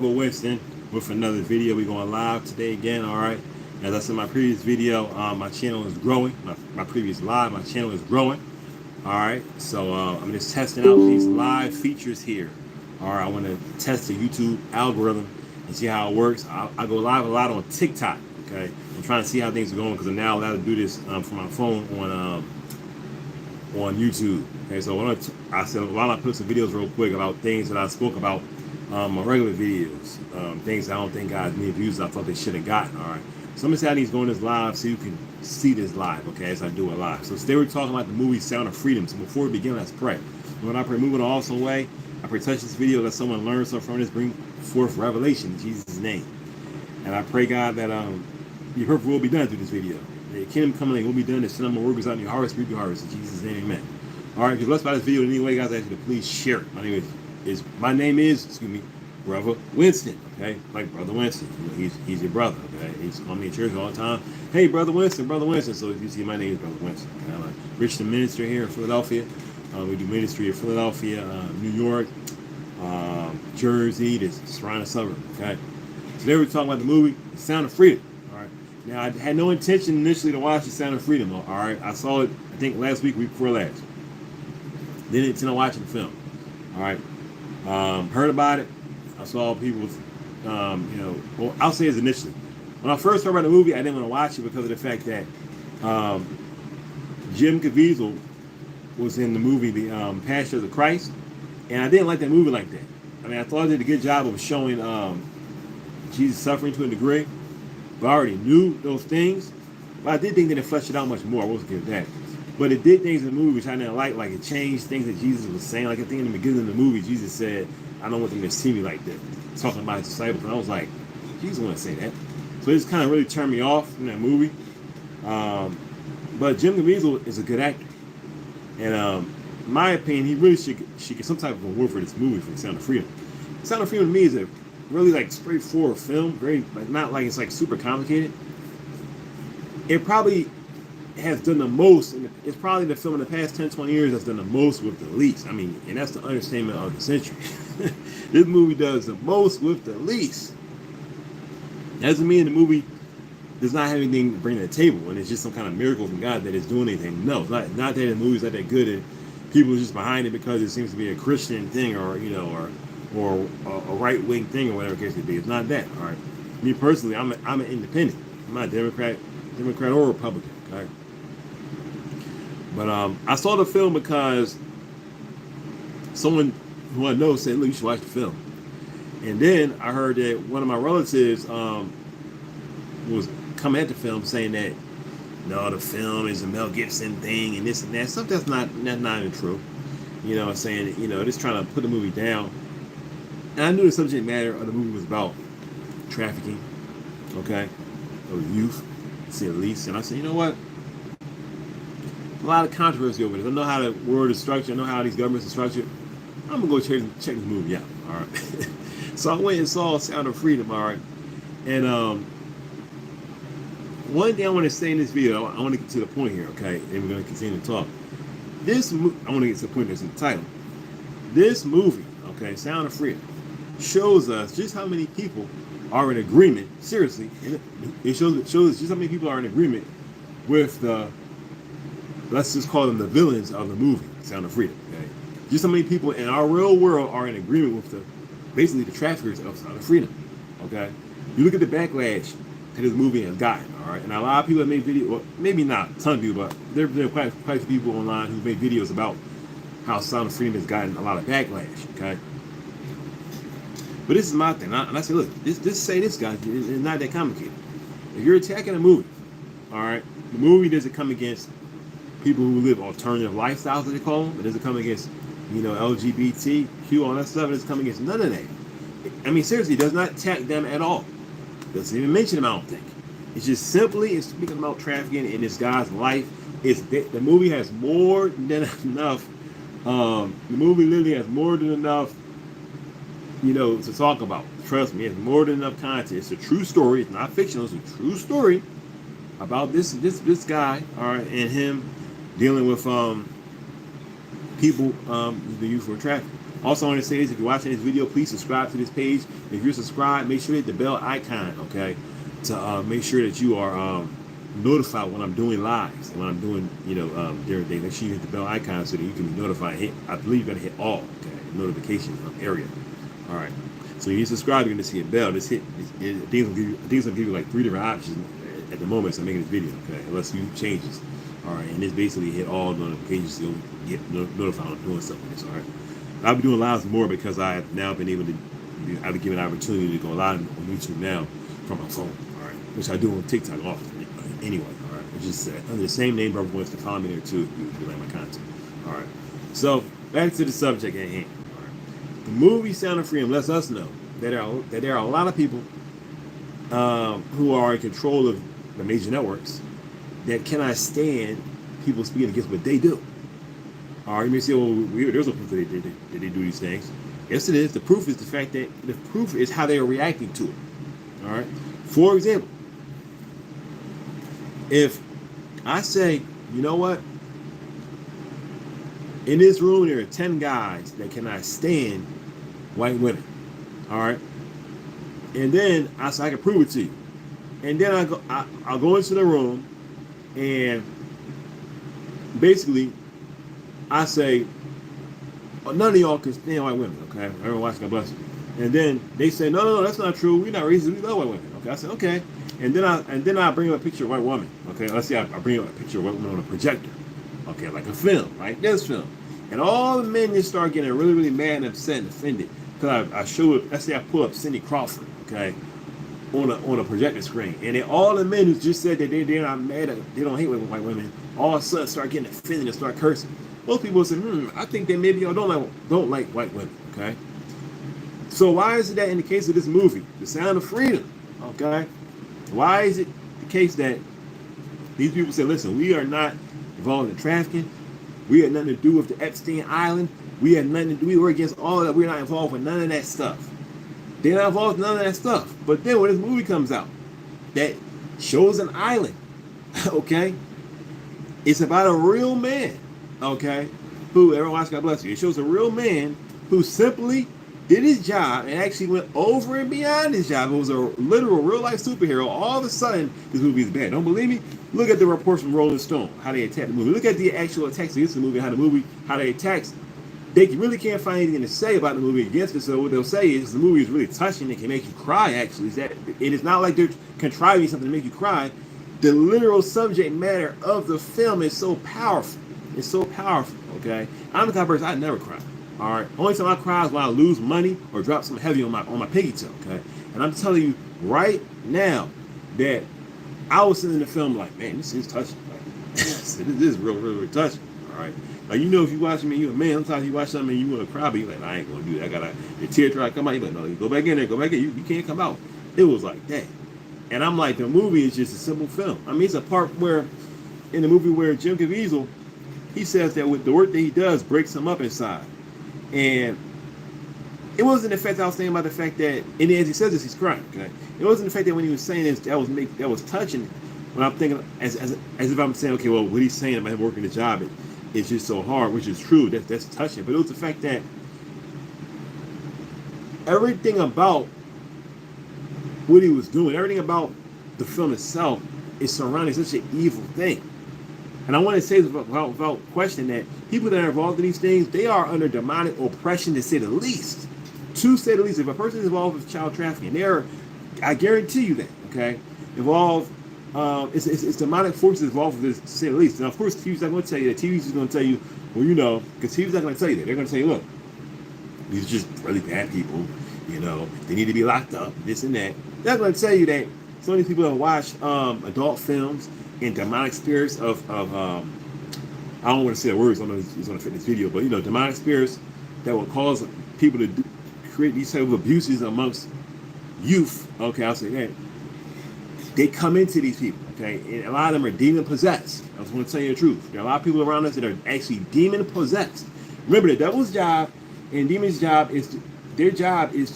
Winston with another video. We're going live today again. All right. As I said in my previous video, my channel is growing. My previous live, my channel is growing. All right. So I'm just testing out these live features here. All right. I want to test the YouTube algorithm and see how it works. I go live a lot on TikTok. Okay. I'm trying to see how things are going because I'm now allowed to do this from my phone on YouTube. Okay. So I said, why don't I put some videos real quick about things that I spoke about my regular videos, things I don't think guys need views I thought they should have gotten. All right, so I'm gonna say I need to go in this live so you can see this live, okay, as I do it live. So today we're talking about the movie Sound of Freedom. So before we begin, let's pray. When I pray, move in an awesome way. I pray touch this video, let someone learn something from this, bring forth revelation in Jesus' name. And I pray, God, that your purpose will be done through this video. The kingdom coming will be done. The send my workers out in your harvest, reap your harvest. In Jesus' name, amen. All right, if you're blessed by this video in any way, guys, I ask you to please share it. My name is Brother Winston, okay? Like Brother Winston. He's your brother, okay? He's calling me in church all the time. Hey, Brother Winston, Brother Winston. So if you see my name is Brother Winston. Okay? I'm a Christian minister here in Philadelphia. We do ministry in Philadelphia, New York, Jersey, the surrounding suburb, okay? Today we're talking about the movie The Sound of Freedom, all right? Now, I had no intention initially to watch The Sound of Freedom, all right? I saw it, I think, last week before last. Didn't intend on watching the film, all right? Heard about it. I saw people, well, I'll say this initially. When I first heard about the movie, I didn't want to watch it because of the fact that Jim Caviezel was in the movie The Passion of the Christ, and I didn't like that movie like that. I mean, I thought it did a good job of showing Jesus suffering to a degree, but I already knew those things. But I did think that it fleshed it out much more. I wasn't give that. But it did things in the movie which I didn't like it changed things that Jesus was saying. Like I think in the beginning of the movie, Jesus said, I don't want them to see me like that. Talking about his disciples. And I was like, Jesus wouldn't say that. So it just kind of really turned me off from that movie. But Jim Caviezel is a good actor. And in my opinion, he really should get some type of award for this movie for Sound of Freedom. Sound of Freedom to me is a really like straightforward film. Very not like it's like super complicated. It probably has done the most, it's probably the film in the past 10, 20 years that's done the most with the least. I mean, and that's the understatement of the century. This movie does the most with the least. That doesn't mean the movie does not have anything to bring to the table and it's just some kind of miracle from God that it's doing anything. No, it's not that the movie's not that good and people are just behind it because it seems to be a Christian thing or, or a right-wing thing or whatever the case may be. It's not that, all right? Me personally, I'm an independent. I'm not a Democrat or Republican, all right? But I saw the film because someone who I know said, look, you should watch the film. And then I heard that one of my relatives was coming at the film saying that, no, the film is a Mel Gibson thing and this and that. Stuff that's not even true. Saying, just trying to put the movie down. And I knew the subject matter of the movie was about trafficking, okay, of youth, to say the least. And I said, you know what? A lot of controversy over this. I know how the world is structured. I know how these governments are structured. I'm going to go check this movie out, all right? So I went and saw Sound of Freedom, all right? And one thing I want to say in this video, I want to get to the point here, okay? And we're going to continue to talk. I want to get to the point that's in the title. This movie, okay, Sound of Freedom, shows us just how many people are in agreement, seriously. It shows just how many people are in agreement with let's just call them the villains of the movie, Sound of Freedom. Okay? Just how many people in our real world are in agreement with basically the traffickers of Sound of Freedom. Okay, you look at the backlash that this movie has gotten. All right, and a lot of people have made videos. Well, maybe not a ton of people, but there have been quite a few people online who made videos about how Sound of Freedom has gotten a lot of backlash. Okay, but this is my thing, and I say, look, this guy is not that complicated. If you're attacking a movie, all right, the movie doesn't come against people who live alternative lifestyles, as they call them. It doesn't come against, LGBTQ, all that stuff. It doesn't come against none of that. I mean, seriously, it does not attack them at all. It doesn't even mention them, I don't think. It's just simply speaking about trafficking in this guy's life. The movie has more than enough. The movie literally has more than enough, to talk about. Trust me, it's more than enough content. It's a true story. It's not fictional. It's a true story about this guy, all right, and him dealing with people the youth for trafficking. Also, I want to say this: if you're watching this video, please subscribe to this page. If you're subscribed, make sure to hit the bell icon, okay, to make sure that you are notified when I'm doing lives and when I'm doing, during the day. Make sure you hit the bell icon so that you can be notified. I believe you're gonna hit all, okay, notification area. All right. So you subscribe, you're gonna see a bell. Just hit. Things will give you like 3 different options at the moment. So I'm making this video, okay, unless you change this. All right, and this basically hit all notifications so you'll get notified when I'm doing something like this. All right. I'll be doing lives more because I have now been able to. I've been given an opportunity to go live on YouTube now from my phone. All right, which I do on TikTok often. Anyway, all right, which is under the same name. Everyone wants to follow me there too if you like my content. All right. So back to the subject at hand. All right. The movie Sound of Freedom lets us know that there are a lot of people who are in control of the major networks that cannot stand people speaking against what they do. All right, you may say, well, there's no proof that they do these things. Yes, it is. The proof is the fact that the proof is how they are reacting to it. All right. For example, if I say, you know what? In this room, there are 10 guys that cannot stand white women. All right. And then I say, I can prove it to you. And then I'll go into the room and basically I say, oh, none of y'all can stand white women, okay? Everyone watching, God bless you. And then they say, no, that's not true. We're not racist. We love white women. Okay, I said, okay. And then I bring up a picture of a white woman. Okay, let's see, I bring up a picture of a white woman on a projector. Okay, like a film, right? This film. And all the men just start getting really, really mad and upset and offended because I show it. Let's say I pull up Cindy Crawford, okay, on a projector screen, and then all the men who just said that they're not mad, they don't hate white women, all of a sudden start getting offended and start cursing. Most people say, I think that maybe y'all don't like white women, okay? So why is it that in the case of this movie, The Sound of Freedom, okay, why is it the case that these people say, listen, we are not involved in trafficking, we had nothing to do with the Epstein Island, we had nothing to do, we were against all of that, we're not involved with none of that stuff. They're not involved with none of that stuff. But then when this movie comes out that shows an island, okay, it's about a real man, okay, who, everyone watch, God bless you. It shows a real man who simply did his job and actually went over and beyond his job. It was a literal real-life superhero. All of a sudden, this movie is bad. Don't believe me? Look at the reports from Rolling Stone, how they attacked the movie. Look at the actual attacks against the movie, how they attacked. They really can't find anything to say about the movie against it. So what they'll say is the movie is really touching. It can make you cry, actually. It is not like they're contriving something to make you cry. The literal subject matter of the film is so powerful. It's so powerful, okay? I'm the type of person, I never cry, all right? Only time I cry is when I lose money or drop something heavy on my pinky toe, okay? And I'm telling you right now that I was sitting in the film like, man, this is touching. Like, this is really, really touching, all right? Like, if you watch me, you're a man, sometimes you watch something and you want to cry, but you're like, I ain't going to do that. I got the tear try to come out. You're like, no, you go back in there, you can't come out. It was like that. And I'm like, the movie is just a simple film. I mean, it's a part where, in the movie where Jim Caviezel, he says that with the work that he does breaks him up inside. And it wasn't the fact that I was saying about the fact that, and as he says this, he's crying, okay? It wasn't the fact that when he was saying this, that was touching, when I'm thinking, as if I'm saying, okay, well, what he's saying about him working the job, it's just so hard, which is true. That's touching. But it was the fact that everything about what he was doing, everything about the film itself is surrounding such an evil thing. And I want to say without question that people that are involved in these things, they are under demonic oppression, to say the least. To say the least. If a person is involved with child trafficking, they are, I guarantee you that, okay, involved. It's demonic forces involved with this, to say the least. And of course, TV's not going to tell you that. TV's just going to tell you, well, because TV's not going to tell you that. They're going to tell you, look, these are just really bad people. They need to be locked up, this and that. They're going to tell you that some of these people have watched adult films and demonic spirits of I don't want to say the words, I don't know if it's going to fit this video, but demonic spirits that will cause people to create these type of abuses amongst youth. Okay, I'll say that. They come into these people, okay? And a lot of them are demon possessed. I just want to tell you the truth. There are a lot of people around us that are actually demon possessed. Remember, the devil's job and demon's job is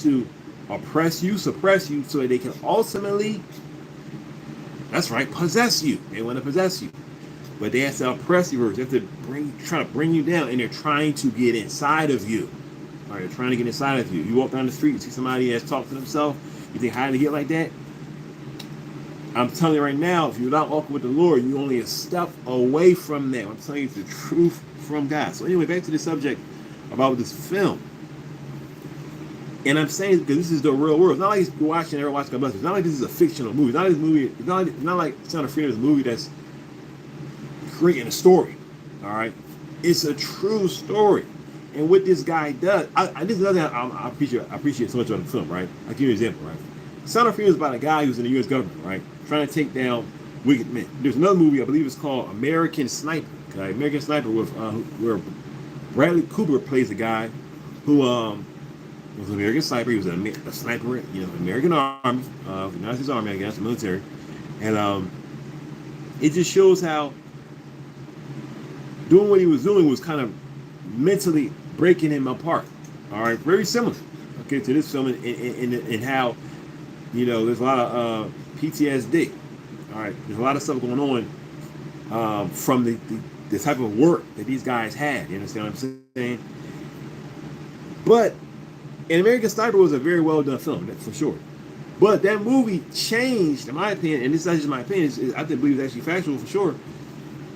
to oppress you, suppress you, so that they can ultimately, that's right, possess you. They want to possess you. But they have to oppress you first. They have to try to bring you down, and they're trying to get inside of you. All right, they're trying to get inside of you. You walk down the street, you see somebody that's talking to themselves. You think, how did they get like that? I'm telling you right now, if you're not walking with the Lord, you're only a step away from that. I'm telling you the truth from God. So anyway, back to the subject about this film. And I'm saying because this is the real world. It's not like you're watching Ever Watch Ghostbusters. It's not like this is a fictional movie. It's not like this movie. It's not like Sound of Freedom is a movie that's creating a story. All right, it's a true story. And what this guy does, this is another thing I appreciate so much on the film. Right, I'll give you an example. Right, Sound of Freedom is about a guy who's in the U.S. government. Right, trying to take down wicked men. There's another movie I believe it's called American Sniper. Okay, American Sniper with where Bradley Cooper plays a guy who was an American sniper. He was a sniper, American Army, the United States Army, I guess, military. And it just shows how doing what he was doing was kind of mentally breaking him apart. All right, very similar, okay, to this film in how, there's a lot of PTSD. All right, there's a lot of stuff going on from the type of work that these guys had. You understand what I'm saying? But American Sniper was a very well done film, that's for sure. But that movie changed, in my opinion, and this is not just my opinion, I believe it's actually factual for sure.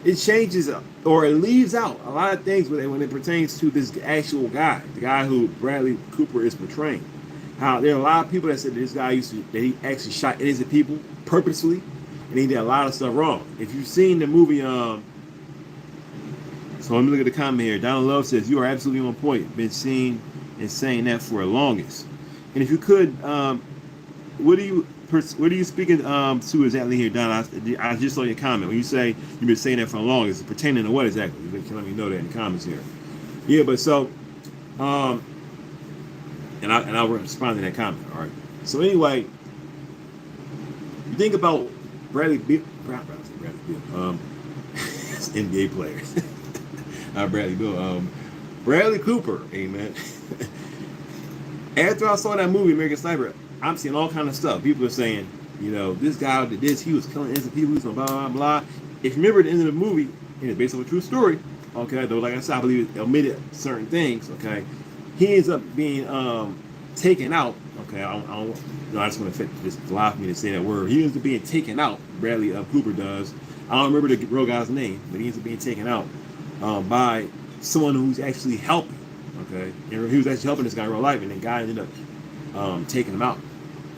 It changes or it leaves out a lot of things when it pertains to this actual guy, the guy who Bradley Cooper is portraying. How there are a lot of people that said that this guy that he actually shot innocent people purposefully, and he did a lot of stuff wrong. If you've seen the movie, so let me look at the comment here. Donald Love says, "You are absolutely on point. Been seeing and saying that for the longest." And if you could, what are you speaking to exactly here, Don? I just saw your comment when you say you've been saying that for the longest. Pertaining to what exactly? You can let me know that in the comments here. Yeah, but so, and I'll respond to that comment. All right. So anyway, you think about Bradley Beal, NBA player, not Bradley Beal, Bradley Cooper. Amen. After I saw that movie, American Sniper, I'm seeing all kind of stuff. People are saying, this guy did this, he was killing innocent people, he was blah, blah, blah. If you remember at the end of the movie, and it's based on a true story, okay, though, like I said, I believe it omitted certain things, okay, he ends up being taken out, okay, I just want to just allow me to say that word. He ends up being taken out, Bradley Cooper does. I don't remember the real guy's name, but he ends up being taken out by someone who's actually helping. Okay, and he was actually helping this guy in real life, and the guy ended up taking him out.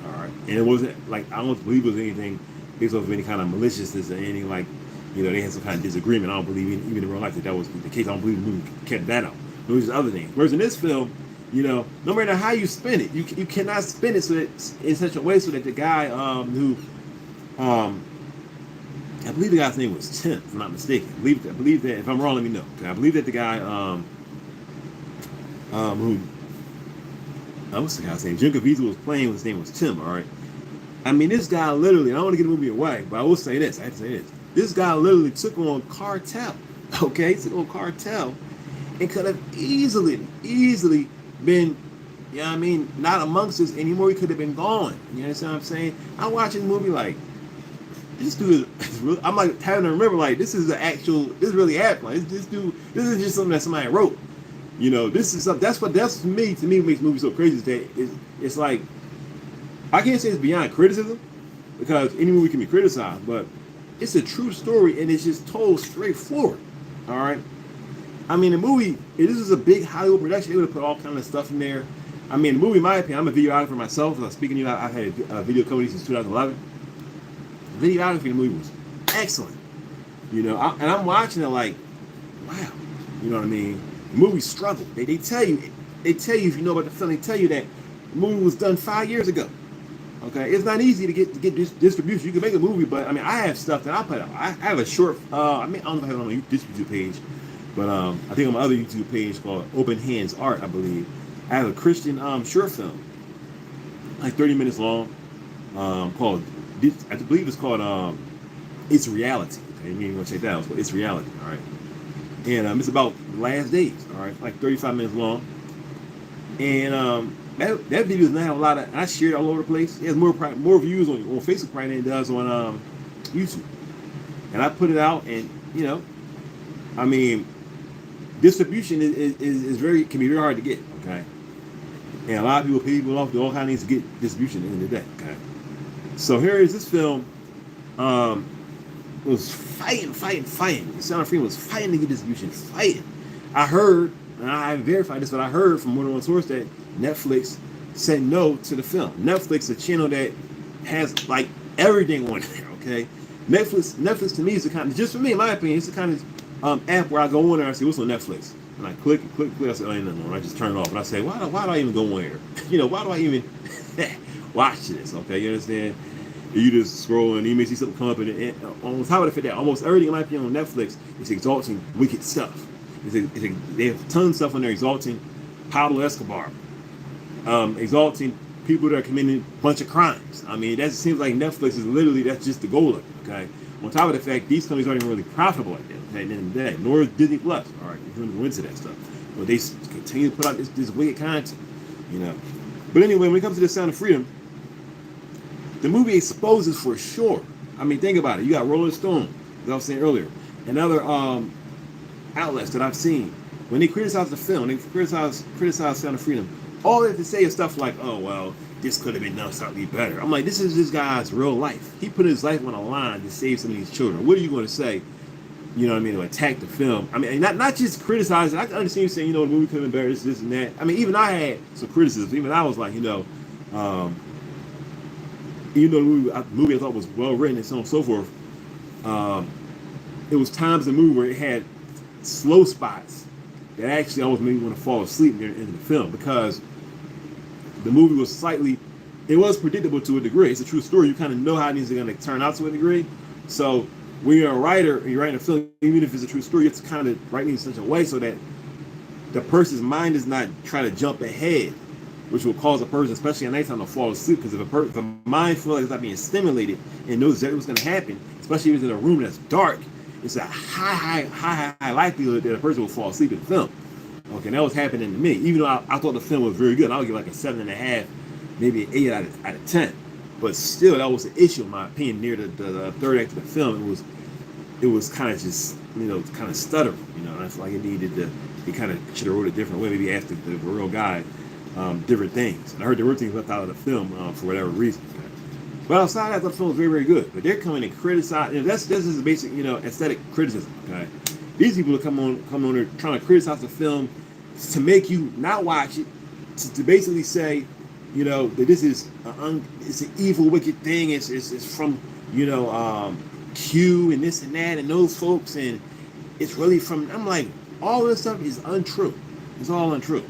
All right, and it wasn't like, I don't believe it was anything based off of any kind of maliciousness or anything like, they had some kind of disagreement. I don't believe even in real life that was the case. I don't believe the movie kept that out. It was just other things. Whereas in this film, no matter how you spin it, you cannot spin it so that in such a way so that the guy who I believe the guy's name was Tim, if I'm not mistaken. I believe that if I'm wrong, let me know. Okay? I believe that the guy what's the guy's name? Jim Caviezel was playing. His name was Tim. All right. I mean, this guy literally. I don't want to get the movie away, but I will say this. I have to say this. This guy literally took on Cartel. Okay, took on Cartel, and could have easily been, not amongst us anymore. He could have been gone. You understand what I'm saying? I watch this movie like, this dude is. I'm like having to remember like this is really happened. Like, this dude. This is just something that somebody wrote. This is something. That's to me what makes movies so crazy. Is that it's like, I can't say it's beyond criticism because any movie can be criticized, but it's a true story and it's just told straightforward. All right. I mean, the movie. This is a big Hollywood production. They would have put all kind of stuff in there. I mean, the movie, in my opinion, I'm a videographer myself. Speaking to you, I've had a video company since 2011. The videography of the movie was excellent. And I'm watching it like, wow. You know what I mean? The movie struggled. They tell you if you know about the film, they tell you that the movie was done 5 years ago. Okay, it's not easy to get this distribution. You can make a movie, but I mean, I have stuff that I put out. I have a short. I don't know if I have it on my YouTube page, but I think on my other YouTube page called Open Hands Art, I believe, I have a Christian short film, like 30 minutes long, called. I believe it's called It's Reality. Okay, you want to check that out. It's called It's Reality. All right. And it's about the last days, all right, like 35 minutes long. And that video does not have a lot of, and I shared it all over the place. It has more views on Facebook right than it does on YouTube. And I put it out, and I mean, distribution can be very hard to get. Okay, And a lot of people pay people off to all kinds of things to get distribution at the end of the day. Okay. So here is this film. Was fighting. The Sound of Freedom was fighting to get distribution. Fighting. I heard, and I haven't verified this, but I heard from more than one source that Netflix said no to the film. Netflix, a channel that has like everything on there. Okay. Netflix to me is the kind of, just for me, in my opinion, it's the kind of app where I go on there and I say, what's on Netflix? And I click. I say, oh, ain't nothing on. I just turn it off. And I say, why do I even go on here? Why do I even watch this? Okay, you understand? You just scroll and you may see something come up, and on top of the fact that almost everything in my opinion on Netflix is exalting wicked stuff. They have tons of stuff on there exalting Pablo Escobar, exalting people that are committing a bunch of crimes. I mean, that seems like Netflix is literally, that's just the goal of it. Okay. On top of the fact, these companies aren't even really profitable like that. Okay, at the end of the day, nor is Disney Plus. All right, if you want to go into that stuff, but they continue to put out this wicked content. But anyway, when it comes to the Sound of Freedom, the movie exposes for sure. I mean, think about it. You got Rolling Stone, as I was saying earlier, and other outlets that I've seen. When they criticize the film, they criticize Sound of Freedom. All they have to say is stuff like, "Oh well, this could have been done slightly better." I'm like, this is this guy's real life. He put his life on the line to save some of these children. What are you going to say? You know what I mean? To attack the film. I mean, not just criticize it. I can understand you saying, the movie could have been better, this and that. I mean, even I had some criticism. Even I was like, even though the movie I thought was well written and so on and so forth, it was times in the movie where it had slow spots that actually almost made me want to fall asleep near the end of the film, because the movie was it was predictable to a degree. It's a true story. You kind of know how these are going to turn out to a degree. So when you're a writer and you're writing a film, even if it's a true story, you have to kind of write it in such a way so that the person's mind is not trying to jump ahead, which will cause a person, especially at nighttime, to fall asleep. Because if a mind feels like it's not being stimulated and knows exactly what's going to happen, especially if it's in a room that's dark, it's a high likelihood that a person will fall asleep in the film. Okay, and that was happening to me. Even though I thought the film was very good, I would give like a 7.5, maybe an 8 out of 10. But still, that was an issue in my opinion. Near the third act of the film, it was kind of just kind of stuttering. And I feel like it needed to. He kind of should have wrote it a different way. Maybe asked the real guy different things. And I heard there were things left out of the film for whatever reason. But outside of that, the film was very, very good. But they're coming and criticizing. This is a basic, aesthetic criticism. Okay, these people that come on there trying to criticize the film to make you not watch it, to basically say, that this is it's an evil, wicked thing. It's from Q and this and that and those folks, and it's really from. I'm like, all this stuff is untrue. It's all untrue.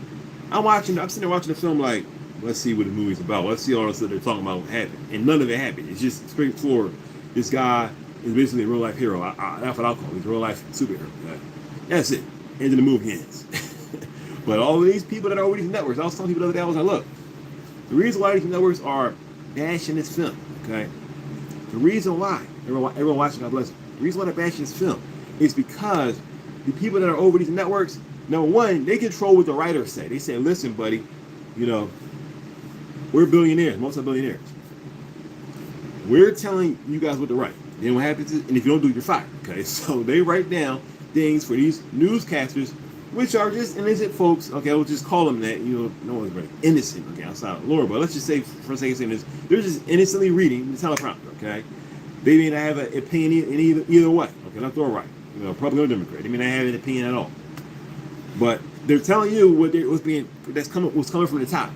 I'm sitting there watching the film like, let's see what the movie's about. Let's see all this that they're talking about happened, and none of it happened. It's just straightforward. This guy is basically a real life hero. That's what I'll call him. He's a real life superhero. Okay? That's it. And then the movie ends. But all of these people that are over these networks, I was telling people the other day, I was like, look, the reason why these networks are bashing this film, okay? The reason why everyone watching, God bless you. The reason why they're bashing this film is because the people that are over these networks, number one, they control what the writers say. They say, listen, buddy, we're billionaires, multi-billionaires. We're telling you guys what to write. Then what happens is, and if you don't do it, you're fired. Okay, so they write down things for these newscasters, which are just innocent folks. Okay, we'll just call them that. No one's very innocent. Okay, outside of the Lord, but let's just say, for the sake of saying this, they're just innocently reading the teleprompter. Okay, they may not have an opinion in either way. Okay, left or right. Republican or Democrat. They may not have an opinion at all. But they're telling you what's coming from the top.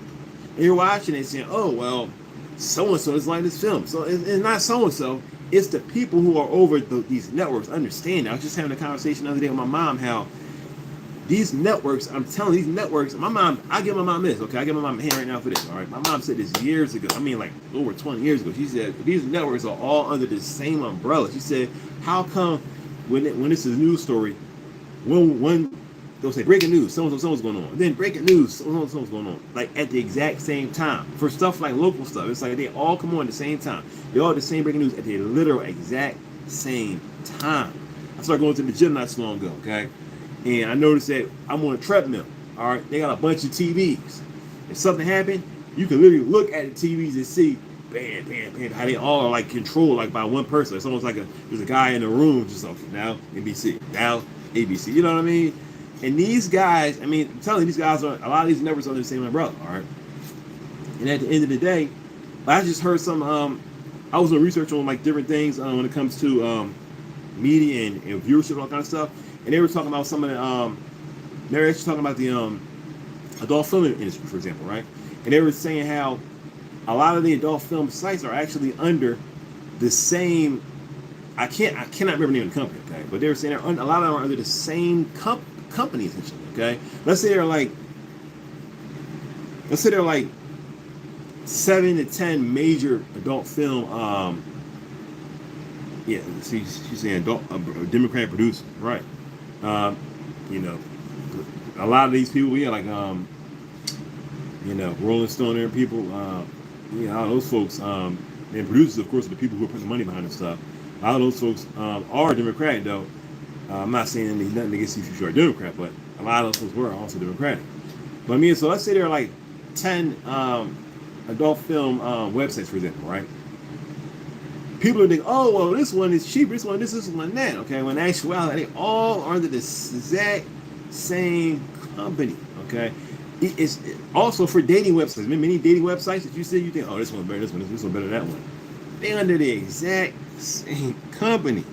And you're watching it saying, oh, well, so-and-so is like this film. So it's not so-and-so. It's the people who are over these networks. Understand. I was just having a conversation the other day with my mom how these networks, I'm telling these networks, my mom, I give my mom this, okay? I give my mom a hand right now for this, all right? My mom said this years ago. I mean, like over 20 years ago. She said, these networks are all under the same umbrella. She said, how come when this is a news story, when they'll say breaking news, someone's going on. Then breaking news, someone's going on. Like at the exact same time. For stuff like local stuff, it's like they all come on at the same time. They all have the same breaking news at the literal exact same time. I started going to the gym not so long ago, okay? And I noticed that I'm on a treadmill, all right? They got a bunch of TVs. If something happened, you can literally look at the TVs and see, bam, bam, bam, how they all are like controlled like by one person. It's almost like there's a guy in the room just okay, now NBC, now ABC. You know what I mean? And these guys, I mean, I'm telling you, these guys are, a lot of these networks are under the same umbrella, all right? And at the end of the day, I just heard some. I was doing research on like different things when it comes to media and viewership and all kind of stuff, and they were talking about some of the. They were actually talking about the adult film industry, for example, right? And they were saying how a lot of the adult film sites are actually under the same. I cannot remember the name of the company, okay? But they were saying a lot of them are under the same company essentially, okay? Let's say they're like 7 to 10 major adult film. Yeah, see, she's saying adult Democratic producers, right? You know, a lot of these people, we like Rolling Stone and people, all those folks, and producers, of course, are the people who are putting money behind the stuff. A lot of those folks are Democratic, though. I'm not saying nothing against you if you're a Democrat, but a lot of those folks were also Democratic. But I mean, so let's say there are like 10 adult film websites, for example, right? People are thinking, oh, well, this one is cheaper, this one, this one, that. Okay, when in actuality, they all are under the exact same company. Okay, it's also for dating websites. Many dating websites that you see, you think, oh, this one's better, this one better than that one. They're under the exact same company.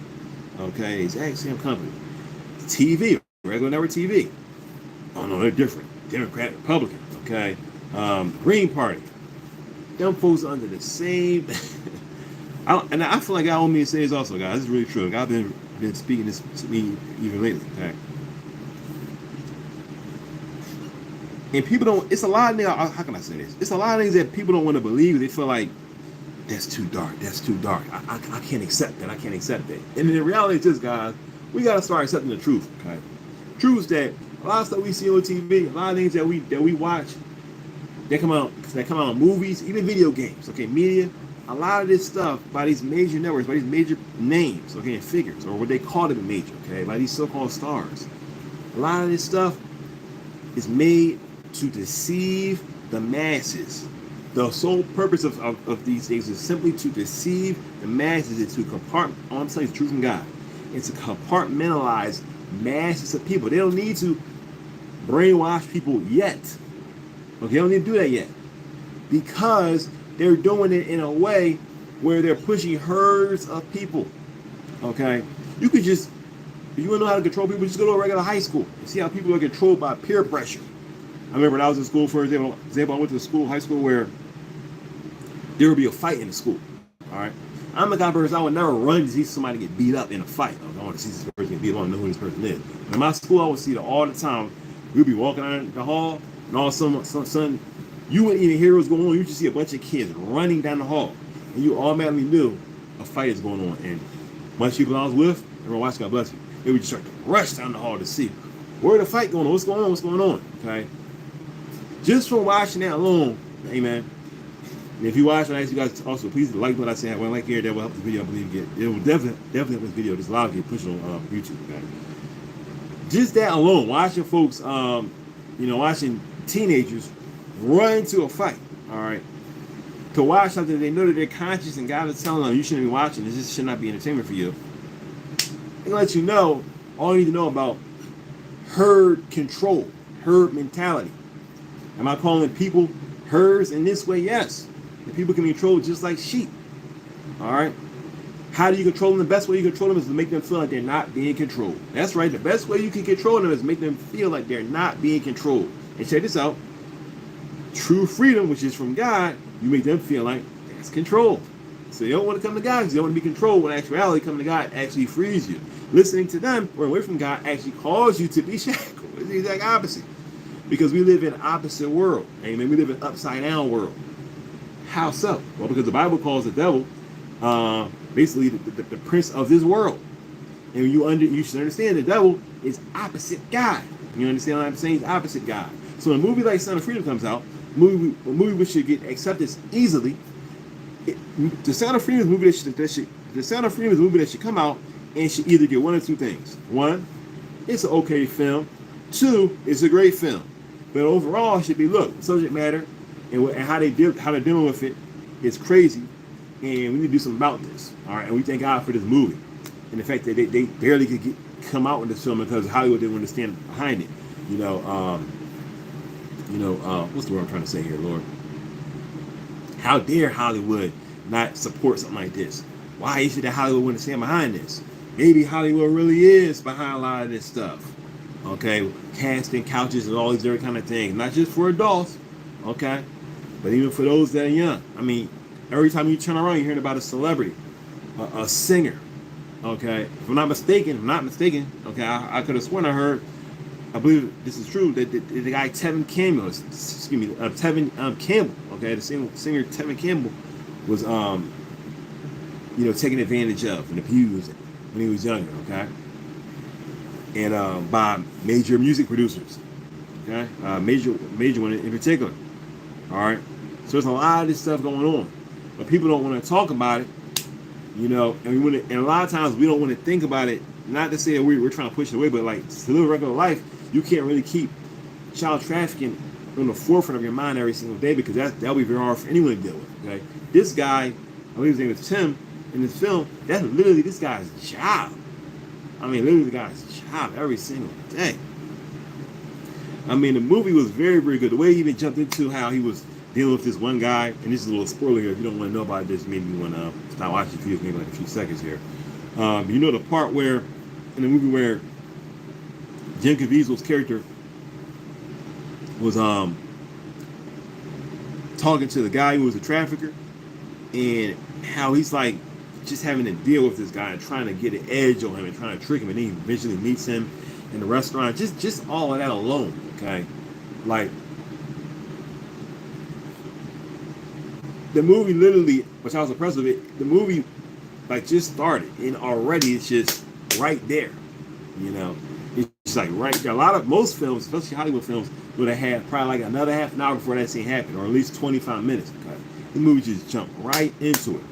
Okay, exact same company. TV, regular network TV. Oh no, they're different. Democrat, Republican. Okay, Green Party. Them folks are under the same. And I feel like I owe me to say this also, guys. This is really true. Like, I've been speaking this to me even lately. Okay. And people don't. It's a lot of things. How can I say this? It's a lot of things that people don't want to believe. They feel like that's too dark. That's too dark. I can't accept that. I can't accept that. And the reality is this, guys. We gotta start accepting the truth. Okay. Truth is that a lot of stuff we see on TV, a lot of things that we watch, that come out in movies, even video games. Okay, media. A lot of this stuff by these major networks, by these major names, okay, and figures, or what they call them major, okay, by these so-called stars. A lot of this stuff is made to deceive the masses. The sole purpose of these things is simply to deceive the masses and to I'm telling you the truth from God. It's to compartmentalize masses of people. They don't need to brainwash people yet. Okay, they don't need to do that yet. Because they're doing it in a way where they're pushing herds of people. Okay? You could just, if you want to know how to control people, just go to a regular high school and see how people are controlled by peer pressure. I remember when I was in school, for example, I went to high school where there would be a fight in the school. All right? I'm the kind of person, I would never run to see somebody get beat up in a fight. I want to see this person get beat up, I want to know who this person is. But in my school, I would see it all the time. We'd be walking down the hall, and all of a sudden, you wouldn't even hear what's going on. You just see a bunch of kids running down the hall. And you automatically knew a fight is going on. And a bunch of people I was with, everyone watching, God bless you, they would just start to rush down the hall to see where the fight going on, what's going on, okay? Just from watching that alone, amen. And if you watch, I ask you guys also, please like what I say. When I like here, that will help the video, I believe, it will definitely help this video. Just allow it to get pushed on YouTube, okay? Just that alone, watching folks, watching teenagers run into a fight, all right, to watch something they know that they're conscious and God is telling them you shouldn't be watching, this just should not be entertainment for you. They let you know all you need to know about herd control, herd mentality. Am I calling people herds in this way? Yes. The people can be controlled just like sheep. All right. How do you control them? The best way you control them is to make them feel like they're not being controlled. That's right. The best way you can control them is make them feel like they're not being controlled. And check this out. True freedom, which is from God, you make them feel like that's control. So you don't want to come to God because you don't want to be controlled. When actuality, coming to God actually frees you. Listening to them or away from God actually calls you to be shackled. It's the exact opposite. Because we live in an opposite world. Amen. We live in an upside down world. How so? Well, because the Bible calls the devil basically the prince of this world. And you should understand the devil is opposite God. You understand what I'm saying? He's opposite God. So when a movie like Son of Freedom comes out, a movie which should get accepted easily, the Sound of Freedom is a movie that should come out and should either get one or two things. One, it's an okay film. Two, it's a great film. But overall, it should be, look, subject matter and how they're dealing with it is crazy, and we need to do something about this. All right, and we thank God for this movie and the fact that they barely could come out with this film because Hollywood didn't understand behind it. What's the word I'm trying to say here, Lord? How dare Hollywood not support something like this? Why is it that Hollywood wouldn't stand behind this? Maybe Hollywood really is behind a lot of this stuff. Okay, casting couches and all these different kind of things, not just for adults, okay, but even for those that are young. I mean, every time you turn around, you're hearing about a celebrity, a singer. Okay, if I'm not mistaken, okay, I could have sworn I heard, I believe this is true, that the guy Tevin Campbell, Tevin Campbell, okay, the singer Tevin Campbell was, taken advantage of and abused when he was younger, okay, and by major music producers, okay, major one in particular, all right. So there's a lot of this stuff going on, but people don't want to talk about it. And a lot of times we don't want to think about it. Not to say that we're trying to push it away, but like to live a regular life, you can't really keep child trafficking on the forefront of your mind every single day, because that'll be very hard for anyone to deal with. Okay, this guy, I believe his name is Tim, in this film, that's literally this guy's job. I mean, literally the guy's job every single day. I mean, the movie was very, very good. The way he even jumped into how he was dealing with this one guy, and this is a little spoiler here. If you don't want to know about this, maybe you want to stop watching the maybe like a few seconds here. The part where, in the movie where Jim Caviezel's character was talking to the guy who was a trafficker, and how he's like just having to deal with this guy and trying to get an edge on him and trying to trick him, and then he eventually meets him in the restaurant. Just all of that alone, okay? Like, the movie literally, which I was impressed with it, the movie like just started and already it's just right there. It's like right there. Most films, especially Hollywood films, would have had probably like another half an hour before that scene happened, or at least 25 minutes. Okay? The movie just jumped right into it.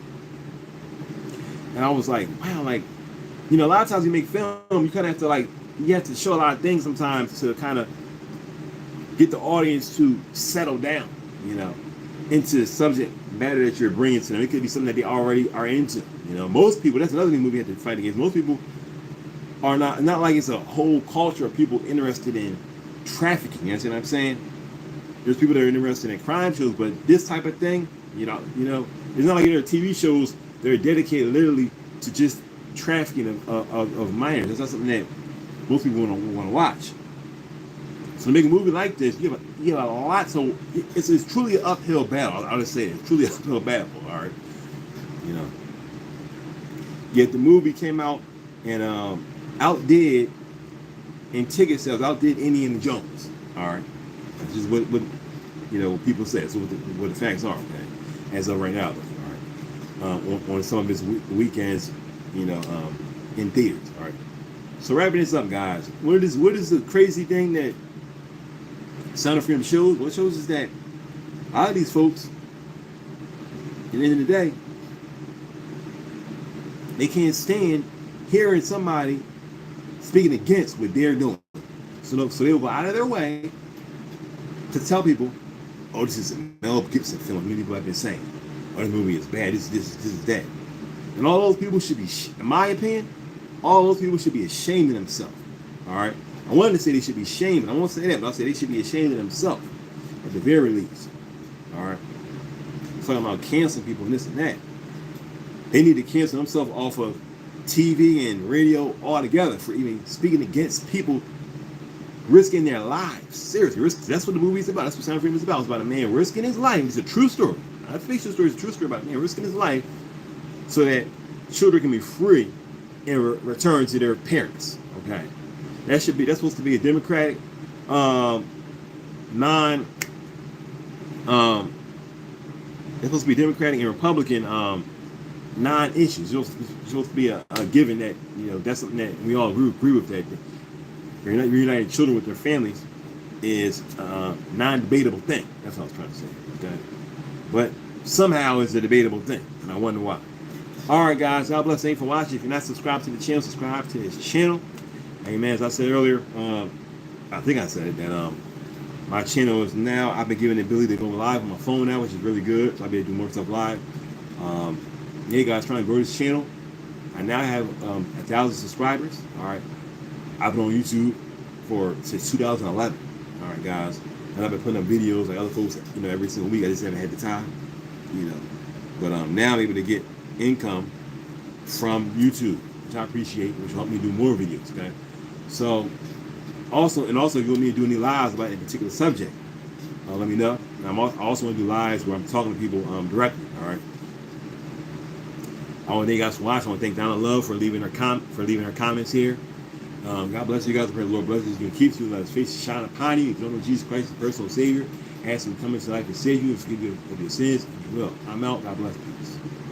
And I was like, wow, like, a lot of times you make film, you kind of have to show a lot of things sometimes to kind of get the audience to settle down, into the subject matter that you're bringing to them. It could be something that they already are into. Most people, that's another thing movie had to fight against. Most people are not like it's a whole culture of people interested in trafficking. You understand what I'm saying? There's people that are interested in crime shows, but this type of thing, it's not like there are TV shows that are dedicated literally to just trafficking of minors. That's not something that most people want to watch. So to make a movie like this, you have a lot. So it's truly an uphill battle. I'll just say it. It's truly an uphill battle. All right. Yet the movie came out and outdid in ticket sales, outdid Indiana Jones. All right. That's just what people say. So what the facts are. Okay. As of right now, all right. On some of its weekends, in theaters. All right. So wrapping this up, guys. What is the crazy thing that Sound of Freedom shows? What it shows is that a lot of these folks, at the end of the day, they can't stand hearing somebody speaking against what they're doing. So they will go out of their way to tell people, oh, this is a Mel Gibson film. Many people have been saying, oh, this movie is bad. This is that. And all those people should be, in my opinion, all those people should be ashamed of themselves. All right? I wanted to say they should be ashamed, but I won't say that, but I'll say they should be ashamed of themselves, at the very least. All right? I'm talking about canceling people and this and that. They need to cancel themselves off of TV and radio altogether for even speaking against people risking their lives. Seriously, that's what the movie is about. That's what Sound of Freedom is about. It's about a man risking his life. It's a true story. Not a fictional story. It's a true story about a man risking his life so that children can be free and return to their parents. Okay? That's supposed to be a Democratic, it's supposed to be Democratic and Republican non-issues. It's supposed to be a given that, that's something that we all agree with, that reuniting children with their families is a non-debatable thing. That's what I was trying to say. Okay? But somehow it's a debatable thing, and I wonder why. All right, guys. God bless. Thank you for watching. If you're not subscribed to the channel, subscribe to this channel. Hey, man, as I said earlier, I think I said it, that my channel is now, I've been given the ability to go live on my phone now, which is really good. So I'll be able to do more stuff live. Yeah, guys, trying to grow this channel. I now have 1,000 subscribers. All right. I've been on YouTube since 2011. All right, guys. And I've been putting up videos like other folks, every single week. I just haven't had the time. you know. But now I'm able to get income from YouTube, which I appreciate, which will help me do more videos. Okay, so also if you want me to do any lives about a particular subject, let me know. And I also want to do lives where I'm talking to people directly. All right. I want to thank you guys for watching. I want to thank Donna Love for leaving her comments here. God bless you guys. I pray the Lord blesses you and keeps you. Let His face shine upon you. If you don't know Jesus Christ as personal Savior, ask Him to come into life and save you and forgive you of your sins. You will. I'm out. God bless you.